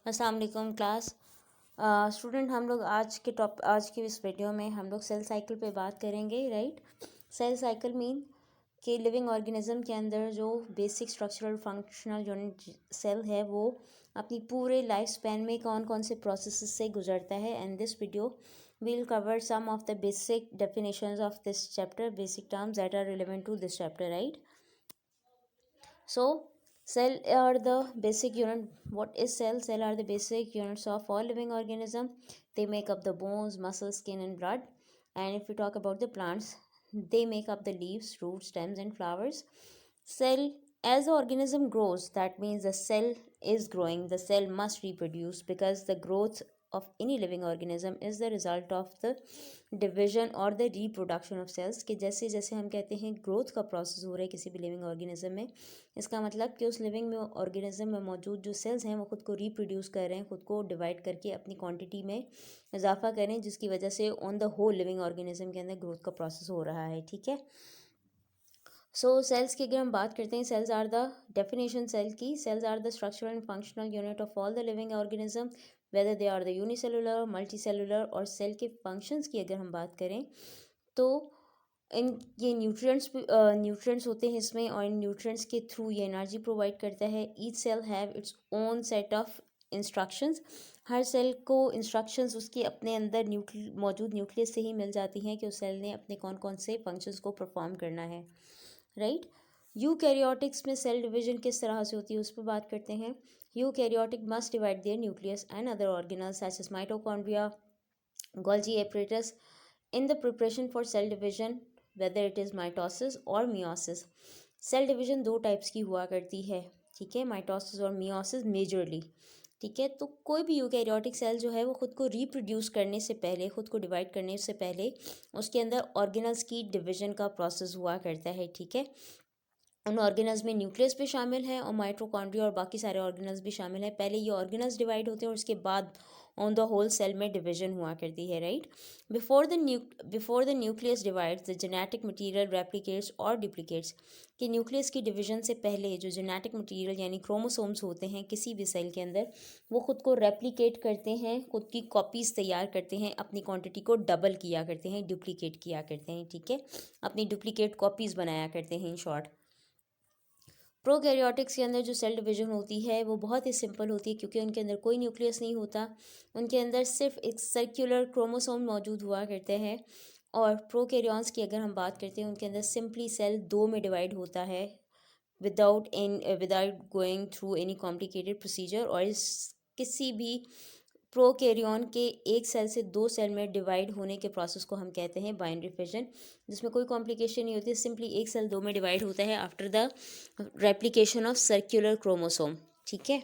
अस्सलाम वालेकुम class student. हम लोग आज की इस वीडियो में हम लोग सेल साइकिल पे बात करेंगे, राइट। सेल साइकिल मीन कि लिविंग ऑर्गेनिज्म के अंदर जो basic structural functional unit cell है वो अपनी पूरे लाइफ स्पैन में कौन कौन से प्रोसेस से गुजरता है। And this video will cover some of the basic definitions of this chapter, basic terms that are relevant to this chapter, right. So cell are the basic unit. What is cell? Cell are the basic units of all living organism. They make up the bones, muscles, skin and blood. And if we talk about the plants, they make up the leaves, roots, stems and flowers. Cell, as the organism grows, that means the cell is growing. The cell must reproduce because the growth of any living organism is the result of the division और the reproduction of sales. कि जैसे जैसे हम कहते हैं growth का process हो रहा है किसी भी लिविंग ऑर्गेनिज्म में, इसका मतलब कि उस लिविंग में ऑर्गेनिज्म में मौजूद जो सेल्स हैं वो खुद को रिप्रोड्यूस कर रहे हैं, खुद को डिवाइड करके अपनी क्वांटिटी में इजाफा कर रहे हैं, जिसकी वजह से on the whole living organism के अंदर ग्रोथ का प्रोसेस हो रहा है, ठीक है। सो सेल्स की अगर हम बात करते हैं, cells are the definition cell की, cells are the structural and functional unit of all the living organism, whether they are the unicellular, multicellular. और सेल के फंक्शंस की अगर हम बात करें तो इन ये न्यूट्रिएंट्स होते हैं इसमें, और इन न्यूट्रिएंट्स के थ्रू ये एनर्जी प्रोवाइड करता है। Each cell have its own set of instructions. हर सेल को इंस्ट्रक्शंस उसके अपने अंदर मौजूद न्यूक्लियस से ही मिल जाती हैं कि उस सेल ने अपने कौन कौन से फंक्शंस को परफॉर्म करना है, राइट। यूकैरियोटिक्स में सेल डिवीजन किस तरह से होती है उस पर बात करते हैं। Eukaryotic must divide their nucleus and other organelles such as mitochondria, Golgi apparatus in the preparation for cell division, whether it is mitosis or meiosis. Cell division दो टाइप्स की हुआ करती है, ठीक है, माइटोसिस और मियोसिस मेजरली, ठीक है। तो कोई भी यूकैरियोटिक सेल जो है वो खुद को रिप्रोड्यूस करने से पहले, खुद को डिवाइड करने से पहले उसके अंदर ऑर्गेनल्स की डिवीजन का प्रोसेस हुआ करता है, ठीक है। उन ऑर्गेनल्स में न्यूक्लियस भी शामिल है और माइटोकॉन्ड्रिया और बाकी सारे ऑर्गेनल्स भी शामिल हैं। पहले ये ऑर्गेनल्स डिवाइड होते हैं और उसके बाद ऑन द होल सेल में डिवीजन हुआ करती है, right. Before the nucleus divides the genetic material replicates और डुप्लीकेट्स। कि न्यूक्लियस की डिवीजन से पहले जो जेनेटिक मटेरियल यानी क्रोमोसोम्स होते हैं किसी भी सेल के अंदर, वो खुद को रेप्लिकेट करते हैं, खुद की कॉपीज़ तैयार करते हैं, अपनी क्वांटिटी को डबल किया करते हैं, डुप्लीकेट किया करते हैं, ठीक है, अपनी डुप्लीकेट कॉपीज़ बनाया करते हैं इन शॉर्ट। प्रोकैरियोटिक्स के अंदर जो सेल डिवीजन होती है वो बहुत ही सिंपल होती है, क्योंकि उनके अंदर कोई न्यूक्लियस नहीं होता, उनके अंदर सिर्फ एक सर्कुलर क्रोमोसोम मौजूद हुआ करते हैं। और प्रोकैरियोन्स की अगर हम बात करते हैं, उनके अंदर सिंपली सेल दो में डिवाइड होता है without going through any complicated procedure. और किसी भी प्रोकैरियोन के एक सेल से दो सेल में डिवाइड होने के प्रोसेस को हम कहते हैं बाइनरी फिजन, जिसमें कोई कॉम्प्लिकेशन नहीं होती, सिंपली एक सेल दो में डिवाइड होता है after the replication of circular chromosome, ठीक है।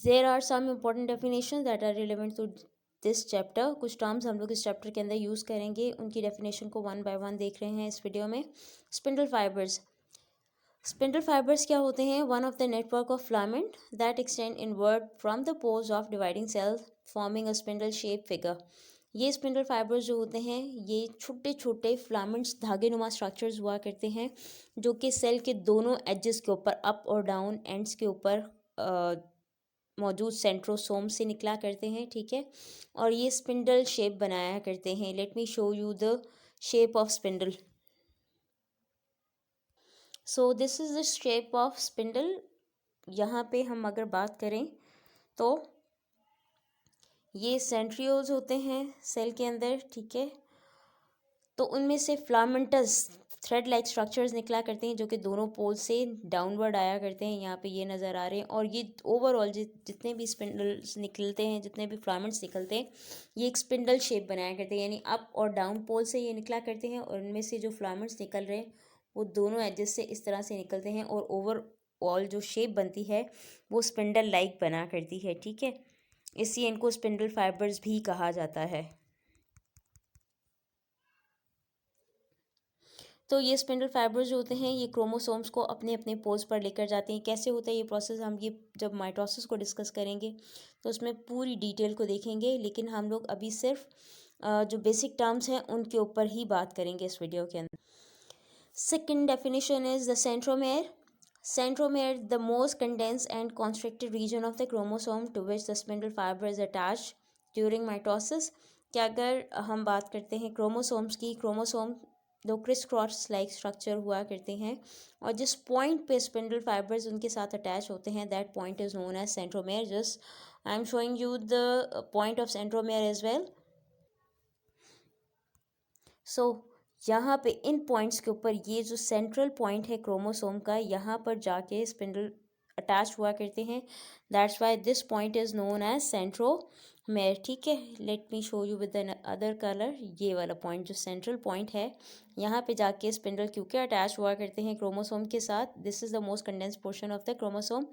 There are some important definition that are relevant to this chapter. कुछ टर्म्स हम लोग इस चैप्टर के अंदर यूज़ करेंगे, उनकी डेफिनेशन को वन बाय वन देख रहे हैं इस वीडियो में। Spindle fibres. स्पिंडल फाइबर्स क्या होते हैं? One of the network of filament that extend inward from the poles of dividing cell forming a spindle shape figure. ये स्पिंडल फाइबर्स जो होते हैं ये छोटे छोटे फिलामेंट्स, धागे नुमा स्ट्रक्चर्स हुआ करते हैं, जो कि सेल के दोनों एजेस के ऊपर, अप और डाउन एंड्स के ऊपर मौजूद सेंट्रोसोम से निकला करते हैं, ठीक है। और ये स्पिंडल शेप बनाया करते हैं। Late me show you the shape of spindle. So this is the shape of spindle. यहाँ पे हम अगर बात करें तो ये सेंट्रियोल्स होते हैं सेल के अंदर, ठीक है। तो उनमें से फिलामेंटस थ्रेड लाइक स्ट्रक्चर्स निकला करते हैं, जो कि दोनों पोल से डाउनवर्ड आया करते हैं, यहाँ पे ये नज़र आ रहे हैं। और ये ओवरऑल जितने भी स्पिंडल्स निकलते हैं, जितने भी फिलामेंट्स निकलते हैं, ये एक स्पिंडल शेप बनाया करते हैं, यानी अप और डाउन पोल से ये निकला करते हैं। और इनमें से जो फिलामेंट्स निकल रहे हैं वो दोनों एजेस से इस तरह से निकलते हैं, और ओवरऑल जो शेप बनती है वो स्पिंडल लाइक बना करती है, ठीक है। इसलिए इनको स्पिंडल फाइबर्स भी कहा जाता है। तो ये स्पिंडल फाइबर्स जो होते हैं ये क्रोमोसोम्स को अपने अपने पोल्स पर लेकर जाते हैं। कैसे होता है ये प्रोसेस, हम ये जब माइटोसिस को डिस्कस करेंगे तो उसमें पूरी डिटेल को देखेंगे, लेकिन हम लोग अभी सिर्फ जो बेसिक टर्म्स हैं उनके ऊपर ही बात करेंगे इस वीडियो के अंदर। Second definition is the centromere. Centromere, the most condensed and constricted region of the chromosome to which the spindle fiber is attached during mitosis. कि अगर हम बात करते हैं क्रोमोसोम्स की, क्रोमोसोम दो क्रिस क्रॉस लाइक स्ट्रक्चर हुआ करते हैं और जिस पॉइंट पे स्पिंडल फाइबर्स उनके साथ अटैच होते हैं, that point is known as centromere. Just I am showing you the point of centromere as well. So यहाँ पे इन पॉइंट्स के ऊपर ये जो सेंट्रल पॉइंट है क्रोमोसोम का, यहाँ पर जाके स्पिंडल अटैच हुआ करते हैं. That's why this point is known as centromere. ठीक है, let me show you with another colour. ये वाला पॉइंट जो सेंट्रल पॉइंट है, यहाँ पे जाके स्पिंडल क्योंकि अटैच हुआ करते हैं क्रोमोसोम के साथ. This is the most condensed portion of the chromosome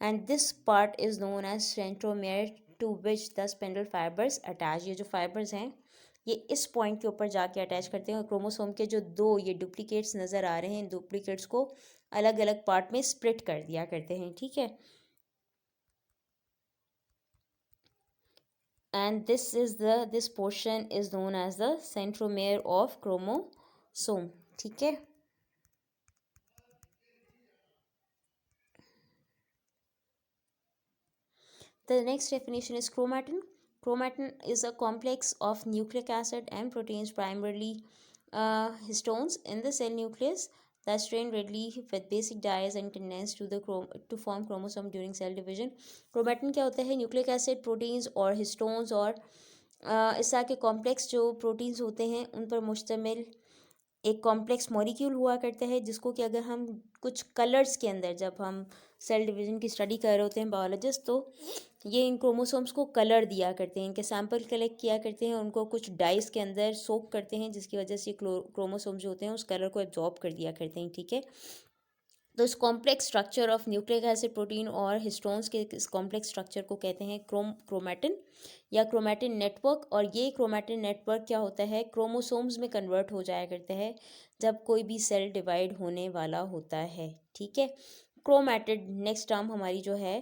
and this part is known as centromere to which the spindle fibres attach. ये जो फाइबर्स हैं ये इस पॉइंट के ऊपर जाके अटैच करते हैं और क्रोमोसोम के जो दो ये डुप्लीकेट्स नज़र आ रहे हैं, इन डुप्लीकेट्स को अलग अलग पार्ट में स्प्लिट कर दिया करते हैं. ठीक है, and this portion is known as the centromere of chromosome. ठीक है, the next definition is chromatin. Chromatin is a complex of nucleic acid and proteins, primarily histones, in the cell nucleus that strain readily with basic dyes and condense to form chromosome during cell division. Chromatin क्या होता है? Nucleic acid, proteins और histones और इस तरह के complex जो proteins होते हैं उन पर मुश्तमिल एक कॉम्प्लेक्स मॉलिक्यूल हुआ करता है, जिसको कि अगर हम कुछ कलर्स के अंदर, जब हम सेल डिवीज़न की स्टडी कर रहे होते हैं बायोलॉजिस्ट, तो ये इन क्रोमोसोम्स को कलर दिया करते हैं, इनके सैंपल कलेक्ट किया करते हैं, उनको कुछ डाइस के अंदर सोक करते हैं, जिसकी वजह से क्रोमोसोम्स जो होते हैं उस कलर को एब्जॉर्ब कर दिया करते हैं. ठीक है, तो इस complex structure of nucleic acid, protein और हिस्टोन्स के इस कॉम्प्लेक्स स्ट्रक्चर को कहते हैं क्रोमैटिन या क्रोमैटिन नेटवर्क. और ये क्रोमैटिन नेटवर्क क्या होता है? क्रोमोसोम्स में कन्वर्ट हो जाया करता है जब कोई भी सेल डिवाइड होने वाला होता है. ठीक है, क्रोमैटिड नेक्स्ट टर्म हमारी जो है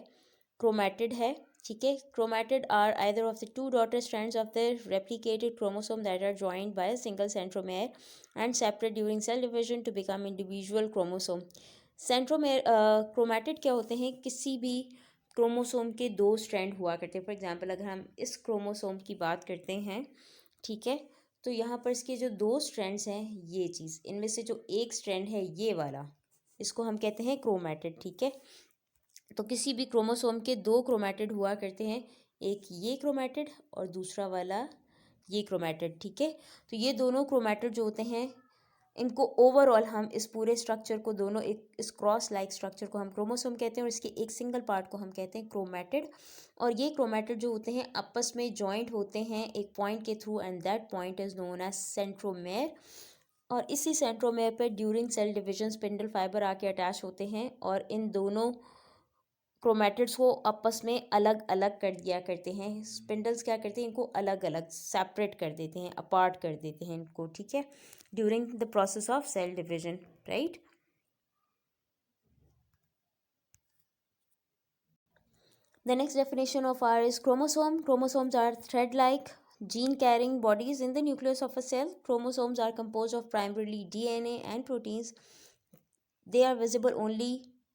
क्रोमैटिड है. ठीक है, chromatid are either of the two daughter strands of the replicated chromosome that are joined by single centromere and separate during cell division to become individual chromosome. Centromere chromatid क्या होते हैं? किसी भी क्रोमोसोम के दो स्ट्रैंड हुआ करते हैं. फॉर एग्जांपल अगर हम इस क्रोमोसोम की बात करते हैं, ठीक है, तो यहाँ पर इसके जो दो स्ट्रैंड्स हैं, ये चीज़, इनमें से जो एक स्ट्रैंड है ये वाला, इसको हम कहते हैं क्रोमैटिड. ठीक है, तो किसी भी क्रोमोसोम के दो क्रोमैटिड हुआ करते हैं, एक ये क्रोमैटिड और दूसरा वाला ये क्रोमैटिड. ठीक है, तो ये दोनों क्रोमैटिड जो होते हैं, इनको ओवरऑल हम इस पूरे स्ट्रक्चर को, दोनों एक इस क्रॉस लाइक स्ट्रक्चर को हम क्रोमोसोम कहते हैं और इसके एक सिंगल पार्ट को हम कहते हैं क्रोमैटिड. और ये क्रोमैटिड जो होते हैं आपस में जॉइंट होते हैं एक पॉइंट के through and that point is known as centromere. और इसी सेंट्रोमेयर पर during cell division spindle fibre आके अटैच होते हैं और इन दोनों क्रोमैटिड्स को आपस में अलग अलग कर दिया करते हैं. स्पिंडल्स क्या करते हैं? इनको अलग अलग सेपरेट कर देते हैं, अपार्ट कर देते हैं इनको. ठीक है, during the process of cell division, right. The next definition of R is chromosome. Chromosomes are thread-like gene-carrying bodies in the nucleus of a cell. Chromosomes are composed of primarily DNA and proteins. They are visible only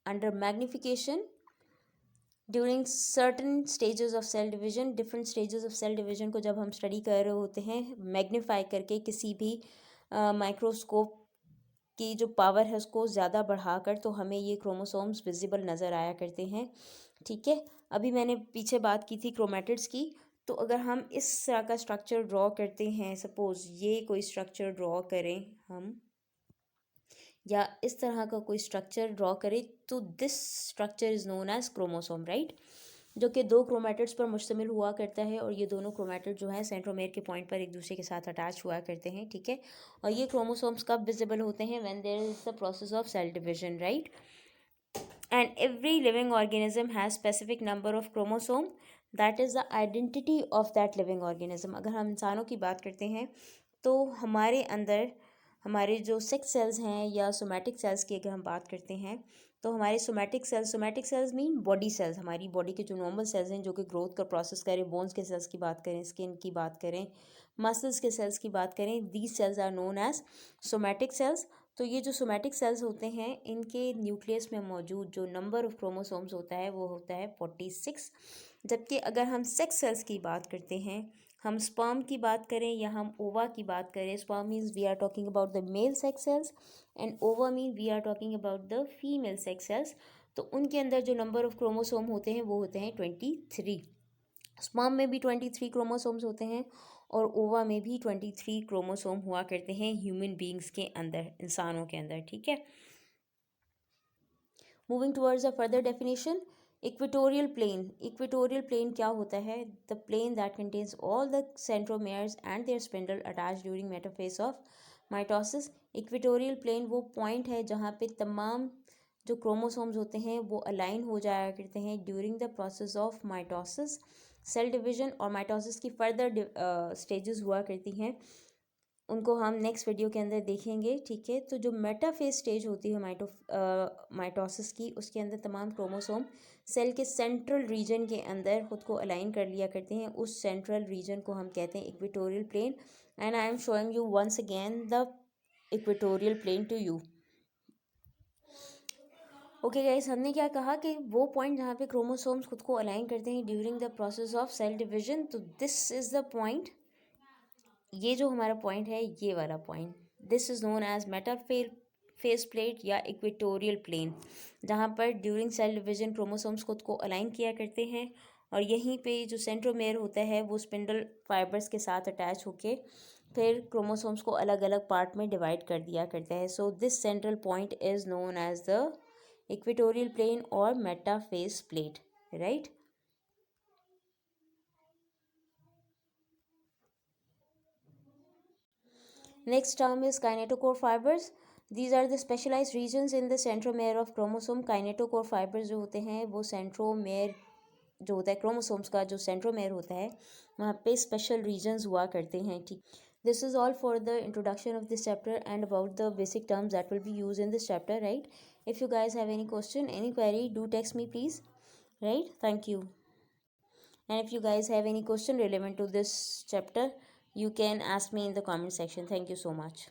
under magnification during certain stages of cell division. Different stages of cell division को जब हम study कर रहे होते हैं magnify करके, किसी भी माइक्रोस्कोप की जो पावर है उसको ज़्यादा बढ़ाकर, तो हमें ये क्रोमोसोम्स विजिबल नज़र आया करते हैं. ठीक है, अभी मैंने पीछे बात की थी क्रोमैटिड्स की, तो अगर हम इस तरह का स्ट्रक्चर ड्रॉ करते हैं, सपोज ये कोई स्ट्रक्चर ड्रॉ करें हम, या इस तरह का कोई स्ट्रक्चर ड्रॉ करें, तो this structure is known as chromosome, right, जो कि दो क्रोमैटिड्स पर मुश्तमिल हुआ करता है और ये दोनों क्रोमैटिड जो है सेंट्रोमेयर के पॉइंट पर एक दूसरे के साथ अटैच हुआ करते हैं. ठीक है, और ये क्रोमोसोम्स कब विजिबल होते हैं? When there is the process of cell division, right. And every living organism has specific number of chromosome that is the identity of that living organism. अगर हम इंसानों की बात करते हैं तो हमारे अंदर हमारे जो सेक्स सेल्स हैं या सोमैटिक सेल्स की अगर हम बात करते हैं, तो हमारे somatic cells mean body cells, हमारी बॉडी के जो नॉर्मल सेल्स हैं जो कि ग्रोथ का प्रोसेस करें, बोन्स के सेल्स की बात करें, स्किन की बात करें, मसल्स के सेल्स की बात करें, these cells are known as somatic cells. तो ये जो सोमैटिक सेल्स होते हैं इनके न्यूक्लियस में मौजूद जो नंबर ऑफ क्रोमोसोम्स होता है वो होता है 46। जबकि अगर हम सेक्स सेल्स की बात करते हैं, हम स्पर्म की बात करें या हम ओवा की बात करें, sperm means we are talking about the male sex cells and ova mean we are talking about the female sex cells, तो उनके अंदर जो नंबर ऑफ क्रोमोसोम होते हैं वो होते हैं 23। स्पर्म में भी 23 क्रोमोसोम्स होते हैं और ओवा में भी 23 क्रोमोसोम हुआ करते हैं ह्यूमन बींग्स के अंदर, इंसानों के अंदर, ठीक है। Moving towards a further definition, equatorial plane. Equatorial plane क्या होता है? The plane that contains all the centromeres and their spindle attach during metaphase of mitosis. Equatorial plane वो पॉइंट है जहाँ पे तमाम जो क्रोमोसोम्स होते हैं वो अलाइन हो जाया करते हैं during the process of mitosis, cell division और माइटोसिस की फर्दर स्टेजेस हुआ करती हैं, उनको हम नेक्स्ट वीडियो के अंदर देखेंगे, ठीक है। तो जो मेटाफेज स्टेज होती है माइटोसिस की, उसके अंदर तमाम क्रोमोसोम सेल के सेंट्रल रीजन के अंदर खुद को अलाइन कर लिया करते हैं। उस सेंट्रल रीजन को हम कहते हैं equatorial plane, and I am showing you once again the equatorial plane to you. Okay guys, हमने क्या कहा कि वो पॉइंट जहाँ पे क्रोमोसोम्स खुद को अलाइन करते हैं during the process of cell division, तो दिस इज़ द पॉइंट, ये जो हमारा पॉइंट है ये वाला point, this is known as metaphase plate या इक्वेटोरियल प्लेन, जहाँ पर ड्यूरिंग सेल डिवीजन क्रोमोसोम्स खुद को अलाइन किया करते हैं और यहीं पे जो सेंट्रोमेयर होता है वो स्पिंडल फाइबर्स के साथ अटैच होके फिर क्रोमोसोम्स को अलग अलग पार्ट में डिवाइड कर दिया करता है। So this central point is known as the equatorial plane और metaphase plate, right. Next term is kinetochore fibers. These are the specialized regions in the centromere of chromosome. Kinetochore fibers जो होते हैं वो centromere जो होता है chromosomes का जो सेंट्रोमेयर होता है वहाँ पे स्पेशल रीजन्स हुआ करते हैं, ठीक। This is all for the introduction of this chapter and about the basic terms that will be used in this chapter, right? If you guys have any question, any query, do text me please, right? Thank you. And if you guys have any question relevant to this chapter, you can ask me in the comment section. Thank you so much.